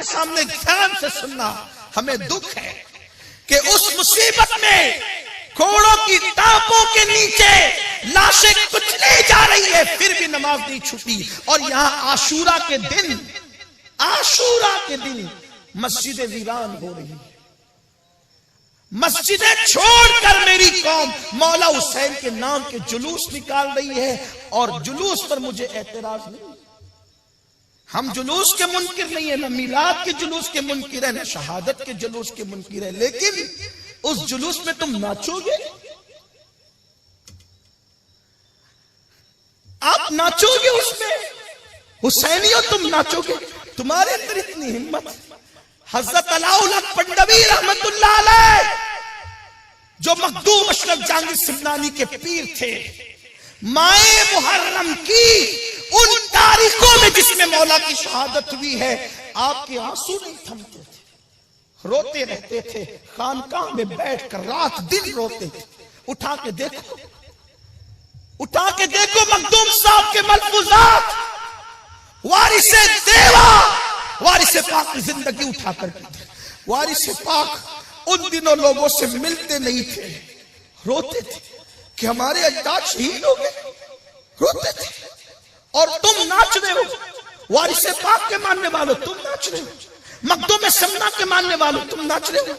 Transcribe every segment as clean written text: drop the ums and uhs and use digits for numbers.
کے سامنے دھیان سے سننا، ہمیں دکھ ہے کہ اس مصیبت میں گھوڑوں کی ٹانپوں کے نیچے لاشیں کچلی جا رہی ہے، پھر بھی نماز نہیں چھٹی. اور یہاں عاشورہ کے دن مسجدیں ویران ہو رہی ہیں، مسجدیں چھوڑ کر میری قوم مولا حسین کے نام کے جلوس نکال رہی ہے. اور جلوس پر مجھے اعتراض نہیں، ہم جلوس کے منکر نہیں ہیں، نہ میلاد کے جلوس کے منکر ہیں، نہ شہادت کے جلوس کے منکر ہیں، لیکن اس جلوس میں تم ناچو گے، آپ ناچو گے اس میں، حسینیوں تم ناچو گے، تمہارے اندر اتنی ہمت. حضرت علاؤالحق پنڈوی رحمت اللہ علیہ جو مخدوم اشرف جہانگیر سمنانی کے پیر تھے، مائے محرم کی ان تاریخوں میں جس میں مولا کی شہادت ہوئی ہے، آپ کے آنسو نہیں تھمتے تھے، روتے رہتے تھے، خانقاہ میں بیٹھ کر رات دن روتے تھے. اٹھا کے دیکھو مخدوم صاحب کے ملفوظات، وارث دیوا، وارث پاک کی زندگی اٹھا کر کے وارث پاک ان دنوں لوگوں سے ملتے نہیں تھے، روتے تھے کہ ہمارے اجداد شہید ہو گئے، روتے تھے. اور تم ناچ رہے ہو، وارث پاک کے ماننے والوں تم ناچ رہے ہو، مخدوم سمنا کے ماننے والوں تم ناچ رہے ہو،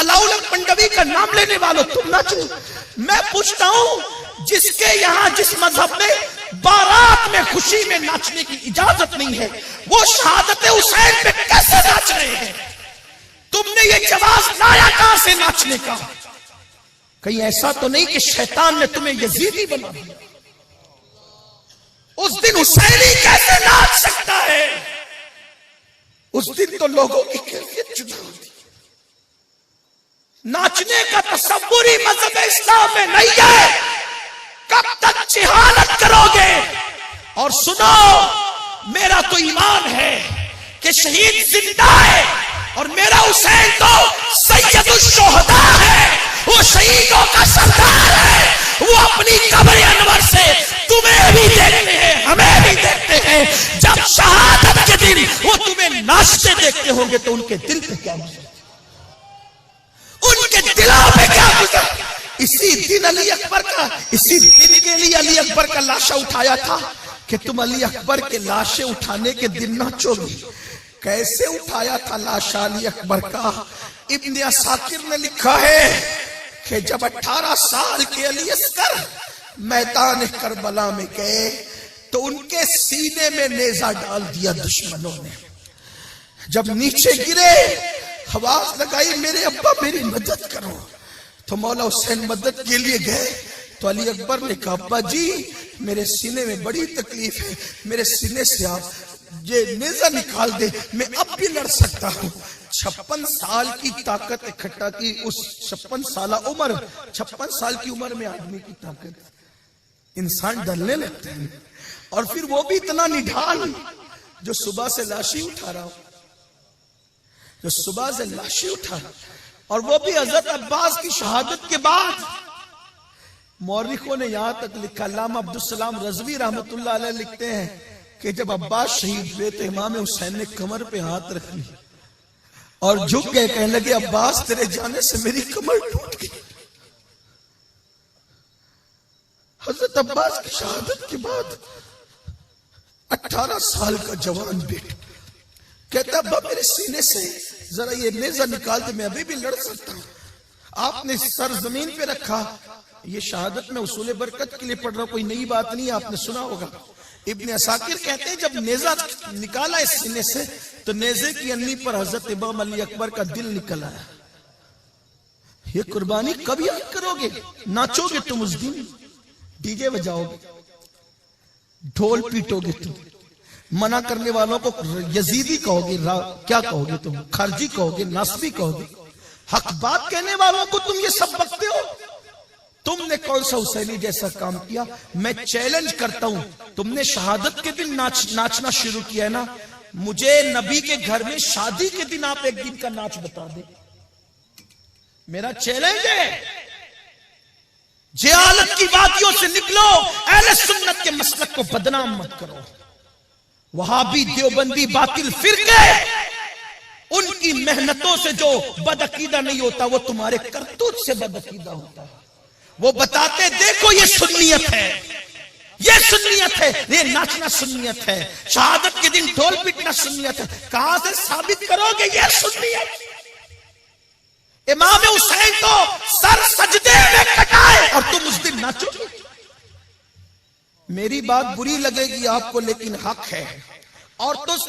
علاؤالحق پنڈوی کا نام لینے والوں تم ناچ رہے ہو. میں پوچھتا ہوں، جس کے یہاں جس مذہب میں بارات میں خوشی میں ناچنے کی اجازت نہیں ہے، وہ شہادت حسین پہ کیسے ناچ رہے ہیں؟ تم نے یہ جواز لایا کہاں سے ناچنے کا؟ کہیں ایسا تو نہیں کہ شیطان نے تمہیں یزیدی بنا دیا؟ اس دن حسینی کیسے ناچ سکتا ہے؟ اس دن تو لوگوں کی کیفیت جدا ہوتی. ناچنے کا تصور ہی مذہب اسلام میں نہیں ہے. کب تک جہالت کرو گے؟ اور سنو، میرا تو ایمان ہے کہ شہید زندہ ہے، اور میرا حسین تو سید الشہداء ہے، وہ شہیدوں کا سردار ہے. وہ اپنی قبر انور سے تمہیں بھی دیکھتے ہیں، ہمیں بھی دیکھتے ہیں. جب شہادت کے دن وہ تمہیں ناچتے دیکھتے ہوں گے تو ان کے دل پہ کیا گزرے، ان کے دلوں پہ کیا گزرے. اسی دن علی اکبر کا، اسی دن کے لیے علی اکبر کا لاشا اٹھایا تھا کہ تم علی اکبر کے لاشیں اٹھانے کے دن ناچو گے. کیسے اٹھایا تھا لاشا علی اکبر کا؟ ابن عساکر نے لکھا ہے کہ جب 18 سال کے علی اصغر میدان کربلا میں گئے تو ان کے سینے میں نیزہ ڈال دیا دشمنوں نے. جب نیچے گرے آواز لگائی میرے ابا میری مدد کرو، تو مولا حسین مدد کے لیے گئے تو علی اکبر نے کہا ابا جی میرے سینے میں بڑی تکلیف ہے، میرے سینے سے آپ یہ نیزہ نکال دے، میں اب بھی لڑ سکتا ہوں. 56 سال کی طاقت اکٹھا کی، اس 56 سال کی عمر میں آدمی کی طاقت، انسان ڈرنے لگتا ہے. اور پھر وہ بھی اتنا نڈھال جو صبح سے لاشی اٹھا رہا ہو، جو صبح سے لاشی اٹھا رہا، اور وہ بھی حضرت عباس کی شہادت کے بعد. مورخوں نے یہاں تک لکھا، علامہ عبدالسلام رضوی رحمت اللہ علیہ لکھتے ہیں کہ جب عباس شہید ہوئے تو امام حسین نے کمر پہ ہاتھ رکھ لی اور جھک گئے، کہنے لگے عباس تیرے جانے سے میری کمر ٹوٹ گئی. حضرت عباس کی شہادت کے بعد 18 سال کا جوان بیٹا کہتا ابا میرے سینے سے ذرا یہ نیزہ نکال دے، میں ابھی بھی لڑ سکتا ہوں. آپ نے سر زمین پہ رکھا. یہ شہادت میں اصول برکت کے لیے پڑھ رہا ہوں، کوئی نئی بات نہیں، آپ نے سنا ہوگا. ابن عساکر کہتے ہیں جب نیزہ نکالا اس سینے سے تو نیزے کی انی پر حضرت امام علی اکبر کا دل نکل آیا. یہ قربانی کب یاد کرو گے؟ ناچو گے تم اس دن، ڈی جے بجاؤ گے، ڈھول پیٹو گے، تم منع کرنے والوں کو یزیدی کہو گے، کیا کہو گے تم؟ خارجی کہو گے، ناصبی کہو گے. حق بات کہنے والوں کو تم یہ سب بکتے ہو. تم نے کون سا حسینی جیسا کام کیا؟ میں چیلنج کرتا ہوں، تم نے شہادت کے دن ناچنا شروع کیا ہے نا، مجھے نبی کے گھر میں شادی کے دن آپ ایک دن کا ناچ بتا دیں. میرا چیلنج ہے. جہالت کی وادیوں سے نکلو، اہل سنت کے مسلک کو بدنام مت کرو. وہابی دیوبندی باطل فرقے محنتوں سے جو بدعقیدہ نہیں ہوتا وہ تمہارے کرتوت سے بدعقیدہ ہوتا ہے. وہ بتاتے دیکھو یہ سنیت ہے, یہ سنیت ہے, یہ ناچنا سنیت ہے, شہادت کے دن ڈھول پیٹنا سنیت ہے. کہاں سے ثابت کرو گے یہ سنیت؟ امام حسین کو سر سجدے میں کٹائے اور تم اس دن ناچو. میری بات بری لگے گی آپ کو لیکن حق ہے. اور تو